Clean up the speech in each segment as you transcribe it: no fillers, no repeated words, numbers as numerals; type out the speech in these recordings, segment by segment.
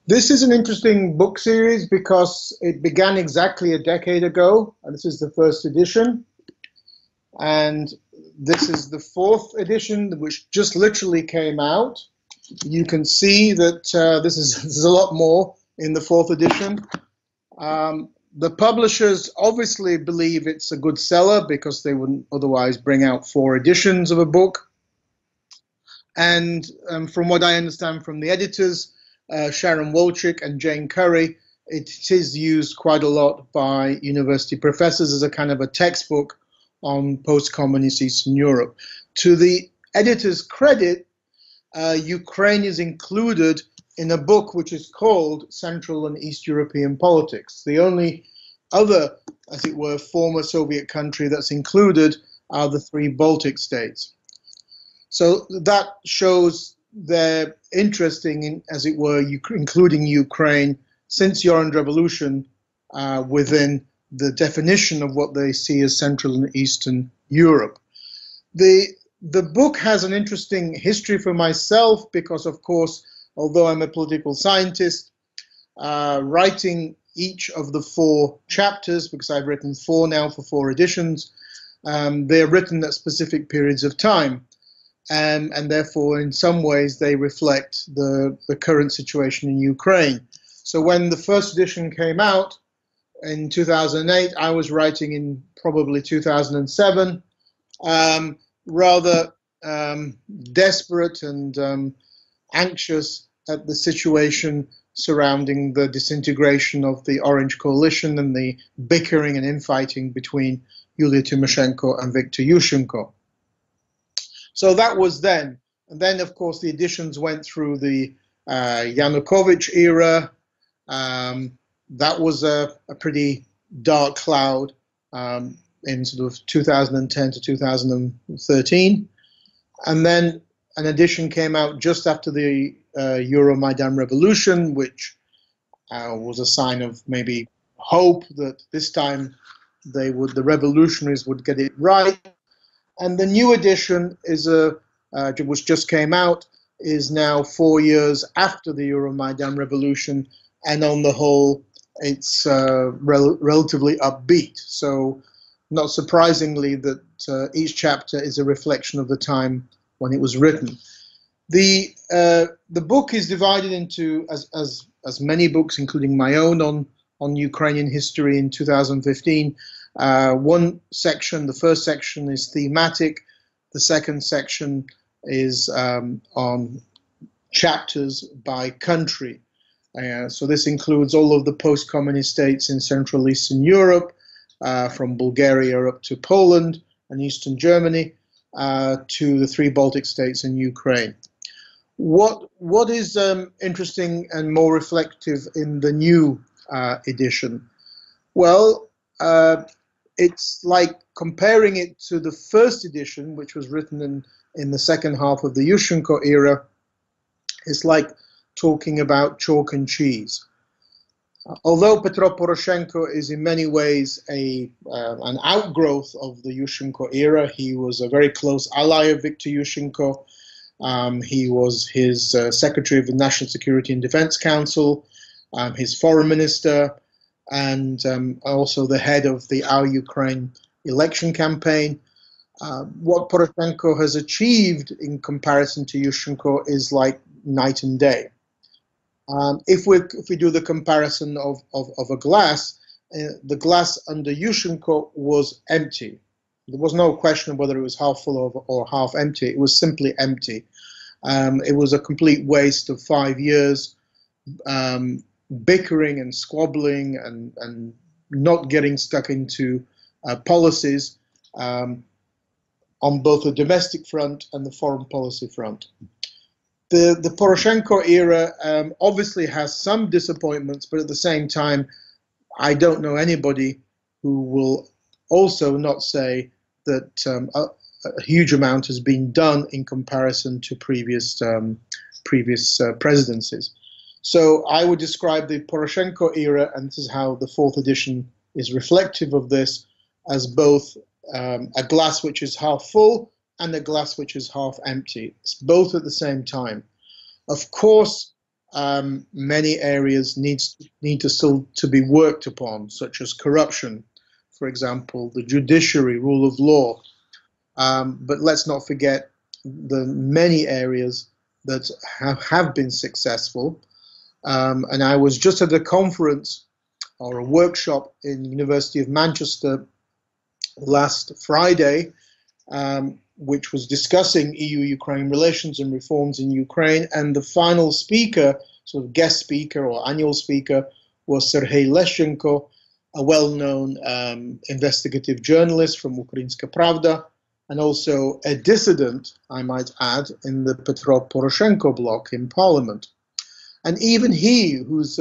This is an interesting book series because it began exactly a decade ago, and this is the first edition. And this is the fourth edition, which just literally came out. You can see that there's a lot more in the fourth edition. The publishers obviously believe it's a good seller because they wouldn't otherwise bring out 4 editions of a book. And from what I understand from the editors, Sharon Wolchik and Jane Curry, it is used quite a lot by university professors as a kind of a textbook on post-communist Eastern Europe. To the editor's credit, Ukraine is included in a book which is called Central and East European Politics. The only other, as it were, former Soviet country that's included are the 3 Baltic states. So that shows their interest in, as it were, including Ukraine since the Orange Revolution within the definition of what they see as Central and Eastern Europe. The book has an interesting history for myself because, of course, although I'm a political scientist, writing each of the 4 chapters, because I've written 4 now for 4 editions, they're written at specific periods of time. And therefore, in some ways, they reflect the current situation in Ukraine. So when the first edition came out in 2008, I was writing in probably 2007, rather desperate and anxious at the situation surrounding the disintegration of the Orange Coalition and the bickering and infighting between Yulia Tymoshenko and Viktor Yushchenko. So that was then. And then, of course, the editions went through the Yanukovych era. That was a pretty dark cloud in sort of 2010 to 2013. And then an edition came out just after the Euromaidan revolution, which was a sign of maybe hope that this time the revolutionaries would get it right. And the new edition is which just came out, is now 4 years after the Euromaidan revolution, and on the whole, it's relatively upbeat. So, not surprisingly, that each chapter is a reflection of the time when it was written. The book is divided into, as many books, including my own on Ukrainian history in 2015. One section, the first section is thematic. The second section is on chapters by country. So this includes all of the post-communist states in Central Eastern Europe, from Bulgaria up to Poland and Eastern Germany, to the 3 Baltic states and Ukraine. What is interesting and more reflective in the new edition? Well, it's like comparing it to the first edition, which was written in the second half of the Yushchenko era. It's like talking about chalk and cheese. Although Petro Poroshenko is in many ways an outgrowth of the Yushchenko era, he was a very close ally of Viktor Yushchenko. He was his Secretary of the National Security and Defense Council, his foreign minister, and also the head of the Our Ukraine election campaign. What Poroshenko has achieved in comparison to Yushchenko is like night and day. If we do the comparison of a glass, the glass under Yushchenko was empty. There was no question of whether it was half full or half empty. It was simply empty. It was a complete waste of 5 years, bickering and squabbling and not getting stuck into policies on both the domestic front and the foreign policy front. The Poroshenko era obviously has some disappointments, but at the same time, I don't know anybody who will also not say that a huge amount has been done in comparison to previous presidencies. So I would describe the Poroshenko era, and this is how the 4th edition is reflective of this, as both a glass which is half full and a glass which is half empty. It's both at the same time. Of course, many areas need to still to be worked upon, such as corruption, for example, the judiciary, rule of law. But let's not forget the many areas that have been successful. And I was just at a conference or a workshop in the University of Manchester last Friday, which was discussing EU-Ukraine relations and reforms in Ukraine. And the final speaker, sort of guest speaker or annual speaker, was Serhiy Leshchenko, a well-known investigative journalist from Ukrainska Pravda, and also a dissident, I might add, in the Petro Poroshenko bloc in parliament. And even he, who's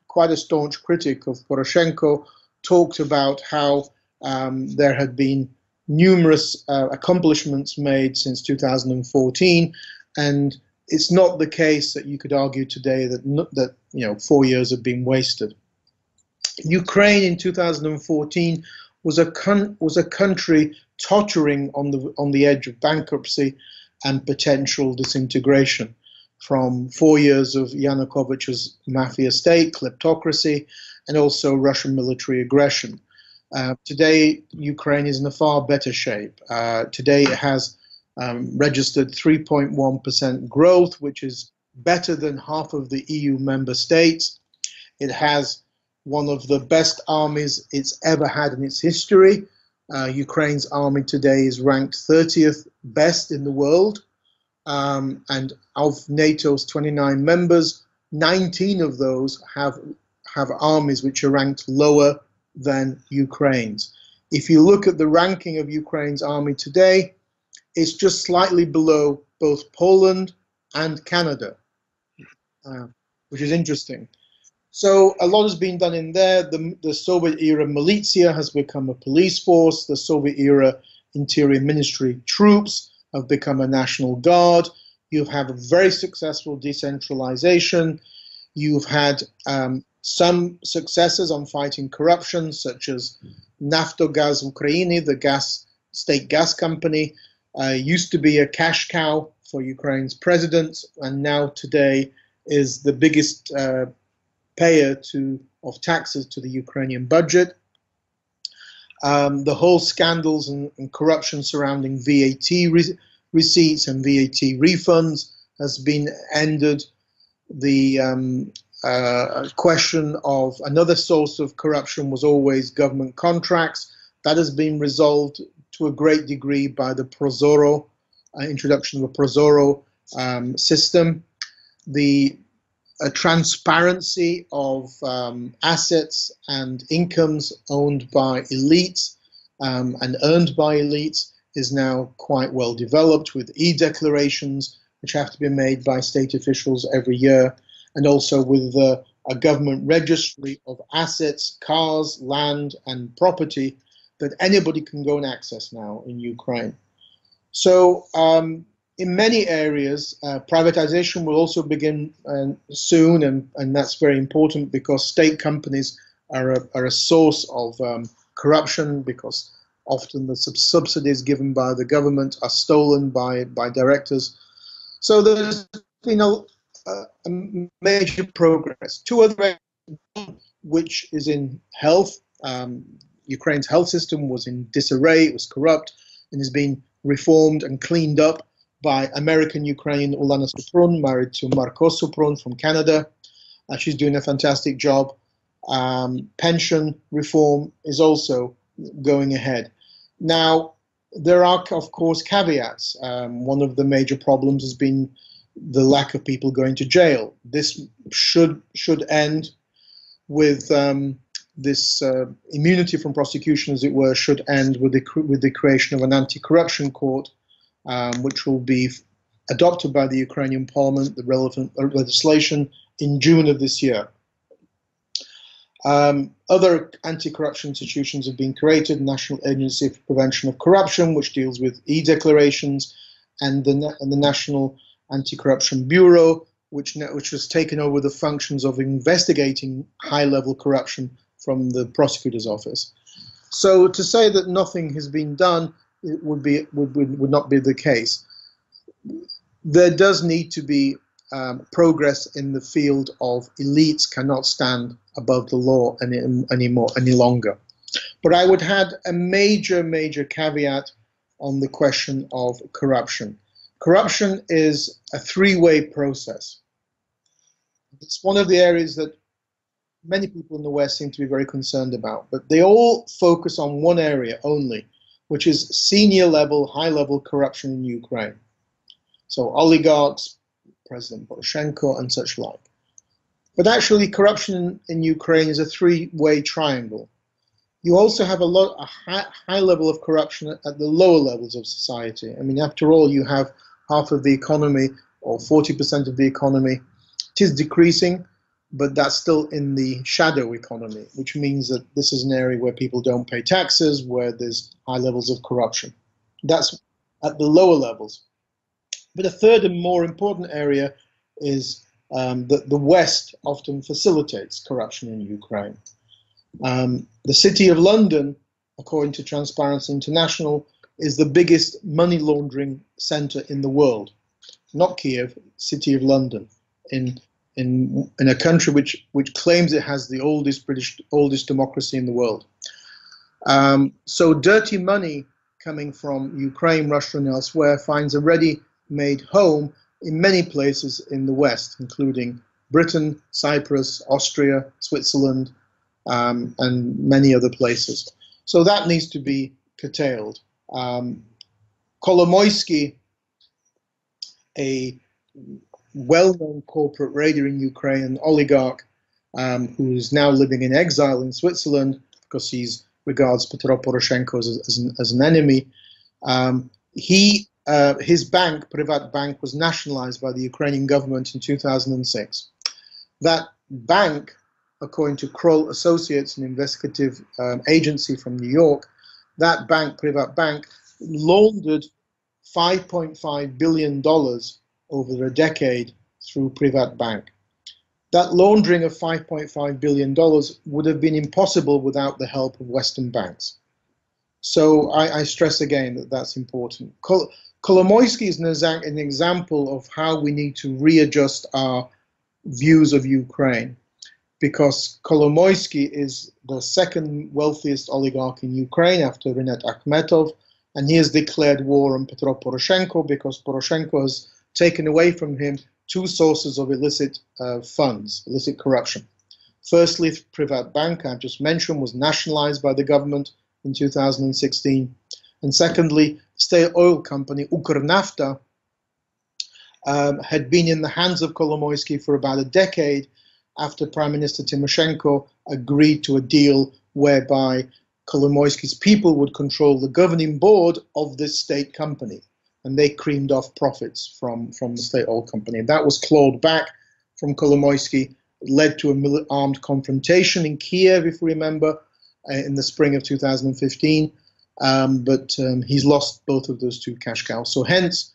quite a staunch critic of Poroshenko, talked about how there had been numerous accomplishments made since 2014, and it's not the case that you could argue today that 4 years have been wasted. Ukraine in 2014 was a country tottering on the edge of bankruptcy and potential disintegration, from 4 years of Yanukovych's mafia state, kleptocracy, and also Russian military aggression. Today, Ukraine is in a far better shape. Today, it has registered 3.1% growth, which is better than half of the EU member states. It has one of the best armies it's ever had in its history. Ukraine's army today is ranked 30th best in the world. And of NATO's 29 members, 19 of those have armies which are ranked lower than Ukraine's. If you look at the ranking of Ukraine's army today, it's just slightly below both Poland and Canada, which is interesting. So a lot has been done in there. The Soviet-era militia has become a police force. The Soviet-era Interior Ministry troops have become a national guard. You've had a very successful decentralization. You've had some successes on fighting corruption, such as Naftogaz of Ukraine, the state gas company, used to be a cash cow for Ukraine's president, and now today is the biggest payer of taxes to the Ukrainian budget. The whole scandals and corruption surrounding VAT receipts and VAT refunds has been ended. The question of another source of corruption was always government contracts. That has been resolved to a great degree by the Prozoro, introduction of a Prozoro system. The transparency of assets and incomes owned by elites and earned by elites is now quite well developed, with e-declarations which have to be made by state officials every year, and also with a government registry of assets, cars, land, and property that anybody can go and access now in Ukraine. So in many areas, privatization will also begin soon, and that's very important because state companies are a source of corruption, because often the subsidies given by the government are stolen by directors. So there's been a major progress. Two other areas, which is in health. Ukraine's health system was in disarray, it was corrupt, and has been reformed and cleaned up by American-Ukrainian Uliana Suprun, married to Marko Suprun from Canada. She's doing a fantastic job. Pension reform is also going ahead. Now, there are, of course, caveats. One of the major problems has been the lack of people going to jail. This should end with this immunity from prosecution, as it were, should end with the creation of an anti-corruption court, which will be adopted by the Ukrainian parliament, the relevant legislation, in June of this year. Other anti-corruption institutions have been created: National Agency for Prevention of Corruption, which deals with e-declarations, and the National Anti-Corruption Bureau, which has taken over the functions of investigating high-level corruption from the prosecutor's office. So to say that nothing has been done, it would not be the case. There does need to be progress in the field of elites cannot stand above the law any longer. But I would add a major caveat on the question of corruption. Corruption is a three-way process. It's one of the areas that many people in the West seem to be very concerned about, but they all focus on one area only, which is senior level, high level corruption in Ukraine. So oligarchs, President Poroshenko and such like. But actually corruption in Ukraine is a three-way triangle. You also have a high level of corruption at the lower levels of society. I mean, after all, you have half of the economy, or 40% of the economy. It is decreasing, but that's still in the shadow economy, which means that this is an area where people don't pay taxes, where there's high levels of corruption. That's at the lower levels. But a third and more important area is that the West often facilitates corruption in Ukraine. The City of London, according to Transparency International, is the biggest money laundering center in the world. Not Kiev, City of London, in a country which claims it has the oldest democracy in the world. So dirty money coming from Ukraine, Russia, and elsewhere finds a ready-made home in many places in the West, including Britain, Cyprus, Austria, Switzerland, and many other places. So that needs to be curtailed. Kolomoyskyi, a well-known corporate raider in Ukraine, an oligarch who's now living in exile in Switzerland because he regards Petro Poroshenko as an enemy. His bank, Pryvat Bank, was nationalized by the Ukrainian government in 2006. That bank, according to Kroll Associates, an investigative agency from New York, that bank, Pryvat Bank, laundered $5.5 billion over a decade through Pryvat Bank. That laundering of $5.5 billion would have been impossible without the help of Western banks. So I stress again that that's important. Kolomoyskyi is an example of how we need to readjust our views of Ukraine, because Kolomoyskyi is the second wealthiest oligarch in Ukraine after Rinat Akhmetov, and he has declared war on Petro Poroshenko because Poroshenko has taken away from him two sources of illicit funds, illicit corruption. Firstly, Pryvat Bank, I've just mentioned, was nationalized by the government in 2016. And secondly, state oil company Ukernafta had been in the hands of Kolomoyskyi for about a decade after Prime Minister Tymoshenko agreed to a deal whereby Kolomoyskyi's people would control the governing board of this state company, and they creamed off profits from the state oil company. That was clawed back from Kolomoyskyi. It led to an armed confrontation in Kiev, if we remember, in the spring of 2015. But he's lost both of those two cash cows. So hence,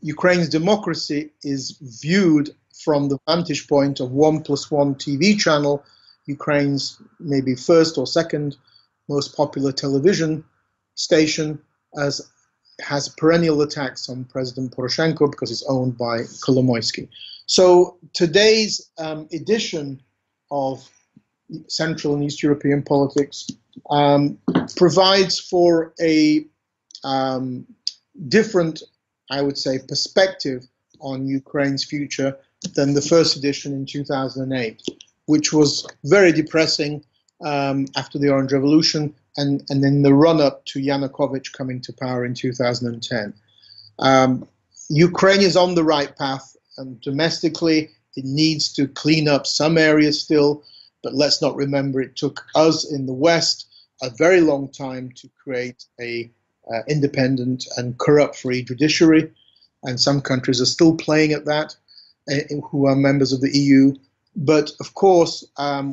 Ukraine's democracy is viewed from the vantage point of 1+1 TV channel, Ukraine's maybe first or second most popular television station, has perennial attacks on President Poroshenko because it's owned by Kolomoyskyi. So today's edition of Central and East European politics provides for a different, I would say, perspective on Ukraine's future than the first edition in 2008, which was very depressing after the Orange Revolution and then the run-up to Yanukovych coming to power in 2010. Ukraine is on the right path, and domestically it needs to clean up some areas still, but let's not remember it took us in the West a very long time to create a independent and corrupt-free judiciary, and some countries are still playing at that, who are members of the EU. But of course,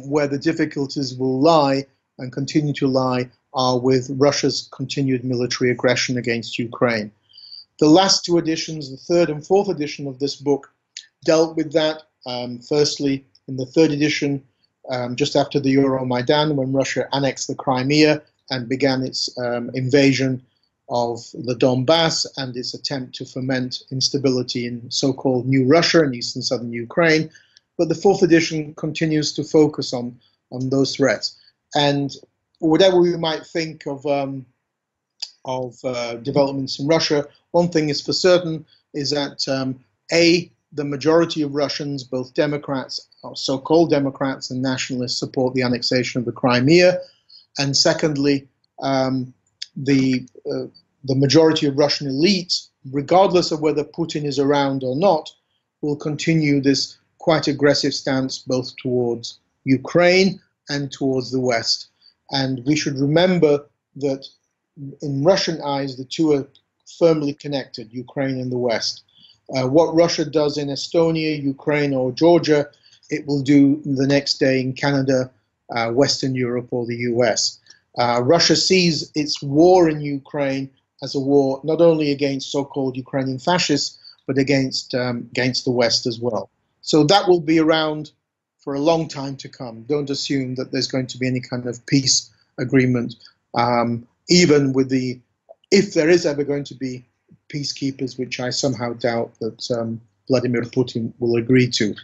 where the difficulties will lie and continue to lie are with Russia's continued military aggression against Ukraine. The last two editions, the third and fourth edition of this book, dealt with that. Firstly, in the third edition, just after the Euromaidan, when Russia annexed the Crimea and began its invasion of the Donbass and its attempt to foment instability in so-called New Russia and eastern southern Ukraine. But the fourth edition continues to focus on those threats. And whatever we might think of developments in Russia, one thing is for certain is that the majority of Russians, both Democrats, or so-called Democrats and nationalists, support the annexation of the Crimea, and secondly, the majority of Russian elites, regardless of whether Putin is around or not, will continue this quite aggressive stance both towards Ukraine and towards the West. And we should remember that in Russian eyes, the two are firmly connected, Ukraine and the West. What Russia does in Estonia, Ukraine, or Georgia, it will do the next day in Canada, Western Europe, or the US. Russia sees its war in Ukraine as a war not only against so-called Ukrainian fascists, but against the West as well. So that will be around for a long time to come. Don't assume that there's going to be any kind of peace agreement, even with if there is ever going to be peacekeepers, which I somehow doubt that Vladimir Putin will agree to.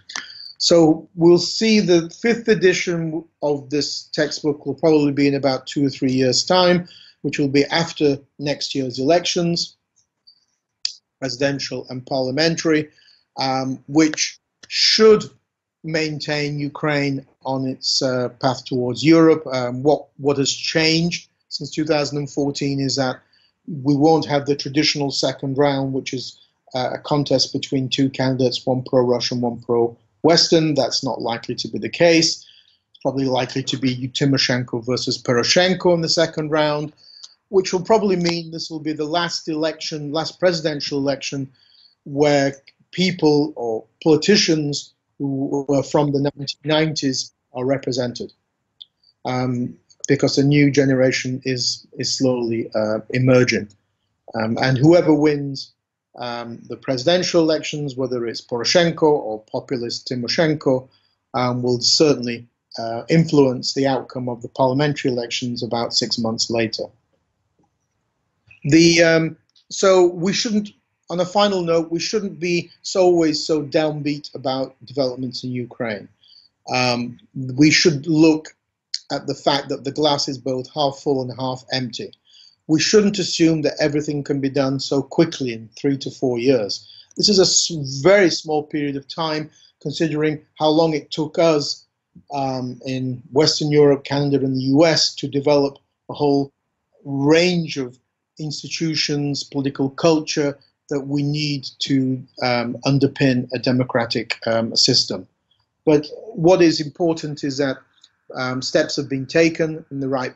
So we'll see the fifth edition of this textbook will probably be in about 2 or 3 years' time, which will be after next year's elections, presidential and parliamentary, which should maintain Ukraine on its path towards Europe. What has changed since 2014 is that we won't have the traditional second round, which is a contest between two candidates, one pro-Russian, one pro-Western. That's not likely to be the case. It's probably likely to be Tymoshenko versus Poroshenko in the second round, which will probably mean this will be the last presidential election where people or politicians who were from the 1990s are represented. Because a new generation is slowly emerging. And whoever wins the presidential elections, whether it's Poroshenko or populist Tymoshenko, will certainly influence the outcome of the parliamentary elections about 6 months later. So we shouldn't, on a final note, we shouldn't be always so downbeat about developments in Ukraine. We should look at the fact that the glass is both half full and half empty. We shouldn't assume that everything can be done so quickly in 3 to 4 years. This is a very small period of time, considering how long it took us in Western Europe, Canada, and the US to develop a whole range of institutions, political culture that we need to underpin a democratic system. But what is important is that steps have been taken in the right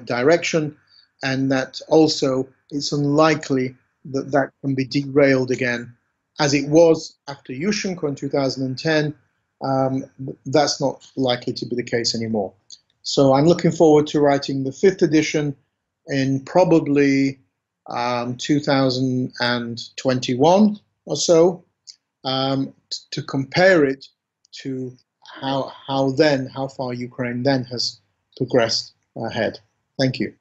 direction, and that also it's unlikely that that can be derailed again, as it was after Yushchenko in 2010. That's not likely to be the case anymore. So I'm looking forward to writing the fifth edition in probably 2021 or so, to compare it to how far Ukraine then has progressed ahead. Thank you.